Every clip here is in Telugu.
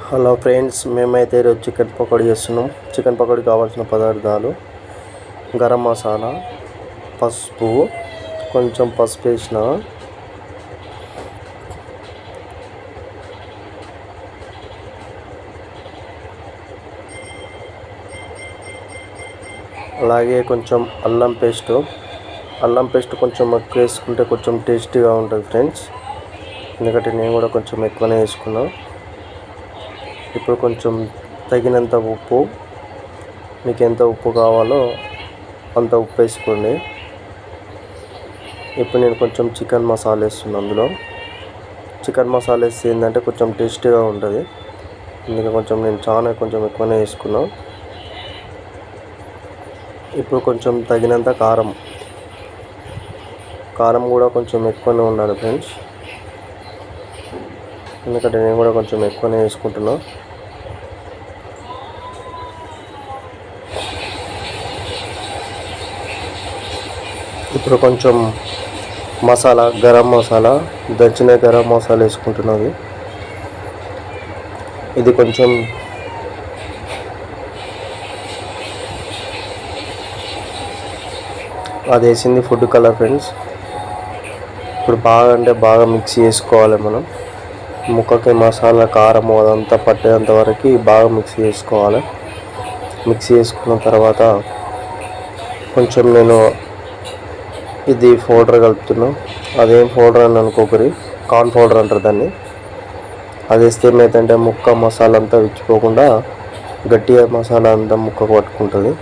హలో ఫ్రెండ్స్, మేమైతే ఈరోజు చికెన్ పకోడీ చేస్తున్నాం. చికెన్ పకోడీ కావాల్సిన పదార్థాలు: గరం మసాలా, పసుపు, కొంచెం పసుపు వేసిన, అలాగే కొంచెం అల్లం పేస్ట్ కొంచెం ఎక్కువ వేసుకుంటే కొంచెం టేస్టీగా ఉంటుంది ఫ్రెండ్స్. ఎందుకంటే నేను కూడా కొంచెం ఎక్కువనే వేసుకున్నాను. ఇప్పుడు కొంచెం తగినంత ఉప్పు, మీకు ఎంత ఉప్పు కావాలో అంత ఉప్పు వేసుకోండి. ఇప్పుడు నేను కొంచెం చికెన్ మసాలా వేస్తున్నాను. అందులో చికెన్ మసాలా వేస్తే ఏంటంటే కొంచెం టేస్టీగా ఉంటుంది. అందుకే నేను కొంచెం ఎక్కువనే వేసుకున్నాను. ఇప్పుడు కొంచెం తగినంత కారం కూడా కొంచెం ఎక్కువనే ఉండాలి ఫ్రెండ్స్. ఎందుకంటే నేను కూడా కొంచెం ఎక్కువనే వేసుకుంటున్నాను. ఇప్పుడు కొంచెం గరం మసాలా, దంచిన గరం మసాలా వేసుకుంటున్నది. ఇది కొంచెం అది వేసింది ఫుడ్ కలర్ ఫ్రెండ్స్. ఇప్పుడు బాగా మిక్స్ చేసుకోవాలి. మనం ముక్కకి మసాలా, కారం అదంతా పట్టేంత వరకు బాగా మిక్స్ చేసుకోవాలి. మిక్స్ చేసుకున్న తర్వాత కొంచెం నేను ఇది పౌడర్ కలుపుతున్నాను. అదేం పౌడర్ అని అనుకోకరి, కార్న్ పౌడర్ అంటారు దాన్ని. అది వేస్తే ఏమైందంటే ముక్క మసాలా అంతా విచ్చిపోకుండా గట్టిగా మసాలా అంతా ముక్కకు పట్టుకుంటుంది.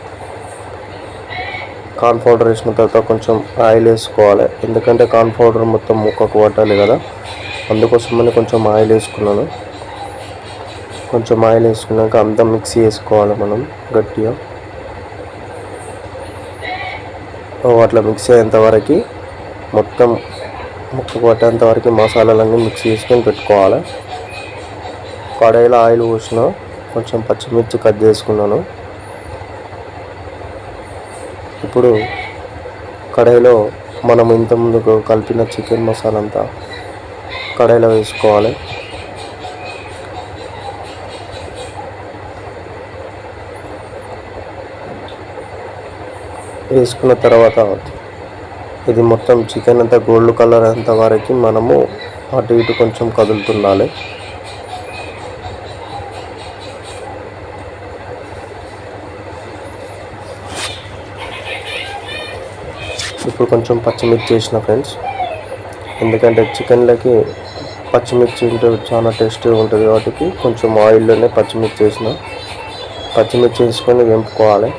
కార్న్ పౌడర్ వేసిన తర్వాత కొంచెం ఆయిల్ వేసుకోవాలి. ఎందుకంటే కార్న్ పౌడర్ మొత్తం ముక్కకు పట్టాలి కదా, అందుకోసమని కొంచెం ఆయిల్ వేసుకున్నాను. కొంచెం ఆయిల్ వేసుకున్నాక అంతా మిక్స్ చేసుకోవాలి మనం గట్టిగా. అట్లా మిక్స్ అయ్యేంత వరకు, మొత్తం ముక్కకు పట్టేంత వరకు మసాలాలన్నీ మిక్స్ చేసుకొని పెట్టుకోవాలి. కడాయిలో ఆయిల్ పోసిన, కొంచెం పచ్చిమిర్చి కట్ చేసుకున్నాను. ఇప్పుడు కడాయిలో మనం ఇంతకుముందుకు కలిపిన చికెన్ మసాలా అంతా కడాయిలో వేసుకోవాలి. వేసుకున్న తర్వాత ఇది మొత్తం చికెన్ అంతా గోల్డ్ కలర్ అంత వరకు మనము అటు ఇటు కొంచెం కదులుతుండాలి. ఇప్పుడు కొంచెం పచ్చిమిర్చి వేసిన ఫ్రెండ్స్. ఎందుకంటే చికెన్లకి పచ్చిమిర్చి ఉంటే చాలా టేస్టీగా ఉంటుంది కాబట్టి కొంచెం ఆయిల్లోనే పచ్చిమిర్చి వేసుకొని వేపుకోవాలి.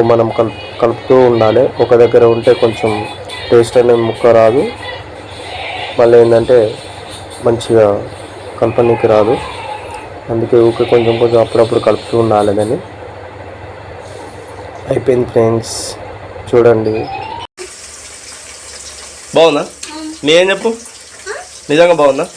మనం కలుపుతూ ఉండాలి. ఒక దగ్గర ఉంటే కొంచెం టేస్ట్ అనేది ముక్క రాదు, మళ్ళీ ఏంటంటే మంచిగా కలపనీకి రాదు. అందుకే కొంచెం అప్పుడప్పుడు కలుపుతూ ఉండాలి. దాన్ని అయిపోయింది ఫ్రెండ్స్, చూడండి. బాగుందా? నేనేం చెప్పు, నిజంగా బాగుందా?